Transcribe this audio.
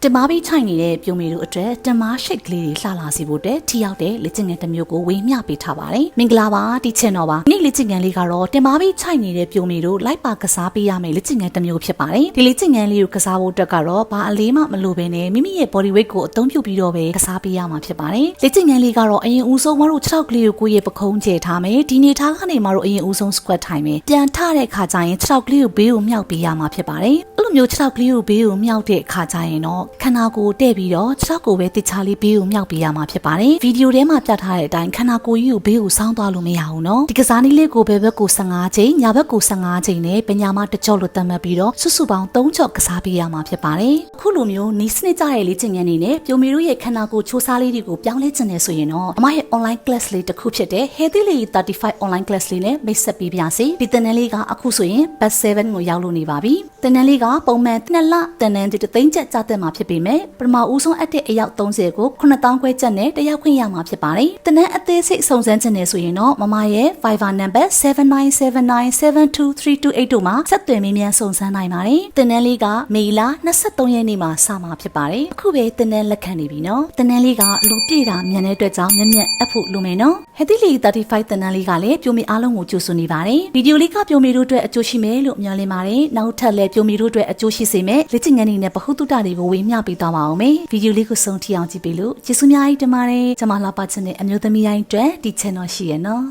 တင်မာပြီးချိုင်နေတဲ့ပြုံးမီတို့အတွက်တင်မာရှိတ်ကလေးတွေလှလာစီဖို့တက်ထိရောက်တဲ့လက်ကျင်ငယ်တစ်မျိုးကိုဝေမျှပေးထားပါတယ်။မင်္ဂလာပါဒီချန်တော်ပါ။ဒီလက်ကျင်ငယ်လေးကတော့တင်မာပြီးချိုင်နေတဲ့ပြုံးမီတို့လိုက်ပါကစားပေးရမယ့်လက်ကျင်ငယ်တစ်မျိုးဖြစ်ပါတယ်။ဒီလက်ကျင်ငယ်လေးကိုကစားဖို့အတွက်ကတော့ဘာအလေးမှမလိုဘဲနဲ့မိမိရဲ့ body weight ကိုအသုံးပြုပြီးတော့ပဲကစားပေးရမှာဖြစ်ပါတယ်။လက်ကျင်ငယ်လေးကတော့အရင်ဦးဆုံးမတို့6ကလေးကိုကိုယ့်ရဲ့ပခုံးကျဲထားမယ်။ဒီနေထားကနေမတို့အရင်ဦးဆုံး squat ထိုင်မယ်။ပြန်ထတဲ့အခါကျရင်6ကလေးကိုဘေးကိုမြောက်ပေးရမှာဖြစ်ပါတယ်။အဲ့လိုမျိုး6ကလေးကိုဘေးကိုမြောက်တဲ့အခါကျရင်တော့ခန္ဓာကိုယ်တဲ့ပြီးတော့6ကိုပဲတခြားလေးဘေးကိုမြောက်ပေးရမှာဖြစ်ပါတယ်။ဗီဒီယိုထဲမှာပြထားတဲ့အတိုင်းခန္ဓာကိုယ်ကြီးကိုဘေးကိုစောင်းသွားလို့မရဘူးနော်။ဒီကစားနည်းလေးကိုဘယ်ဘက်ကို15ချိန်ညာဘက်ကို15ချိန်နဲ့ပညာမတစ်ကြော့လို့သတ်မှတ်ပြီးတော့စုစုပေါင်း3ကြော့ကစားပေးရမှာဖြစ်ပါတယ်။အခုလိုမျိုးနီးစနစ်ကြတဲ့လေ့ကျင့်ခန်းတွေနဲ့ပြိုမီတို့ရဲ့ခန္ဓာကိုယ်ချိုးစားလေးတွေကိုပြောင်းလဲခြင်းနဲ့ဆိုရင်တော့အမရဲ့ online class လေးတစ်ခုဖြစ်တဲ့ Healthy Lady 35 online class လေးနဲ့မိတ်ဆက်ပေးပါစေ။ဒီတင်နန်းလေးကအခုဆိုရင် batch 7ကိုရောက်လို့နေပါပြီ။တင်နန်းလေးကပုံမှန်2လတင်နန်းတစ်သိန်းကျပ်ကြာတက်မှာဖြစ်ပေမဲ့ပထမဦးဆုံးအပ်တဲ့အယောက်30ကို9000ခွဲကျပ်နဲ့တယောက်ခွင့်ရမှာဖြစ်ပါတယ်။တင်နန်းအသေးစိတ်စုံစမ်းခြင်းနဲ့ဆိုရင်တော့မမရဲ့ Viber number 7979723228တို့မှာဆက်သွယ်မေးမြန်းစုံစမ်းနိုင်ပါတယ်။တင်နန်းလေးကမေလ23ရက်နေ့မှာစမှာဖြစ်ပါတယ်။အခုပဲတင်နန်းလက်ခံနေပြီနော်။တင်နန်းလေးကလူပြည့်တာမြန်တဲ့အတွက်ကြောင့်မျက်အပ်ဖို့လိုမယ်နော်။ Healthy Lady 35တင်နန်းလေးကလည်းပြိုမီအားလုံးကိုကြိုဆိုနေပါတယ်။ဗီဒီယိုလေးကပြိုမီတို့အတွက်အကျိုးရှိမယ်လို့မျှော်လင့်ပါတယ်။နောက်ထပ်လည်းပြိုမီတို့အတွက်အကျိုးရှိစေမယ့်လက်ကျင့်ငန်းတွေနဲ့ဗဟုသုတတွေကိုဝေမျှပေးသွားပါအောင်မယ်။ဗီဒီယိုလေးကိုဆုံးထိအောင်ကြည့်ပေးလို့ကျေးဇူးများကြီးတင်ပါတယ်။ကျွန်မလှပချင်တဲ့အမျိုးသမီးတိုင်းအတွက်ဒီ channel ရှိရနော်။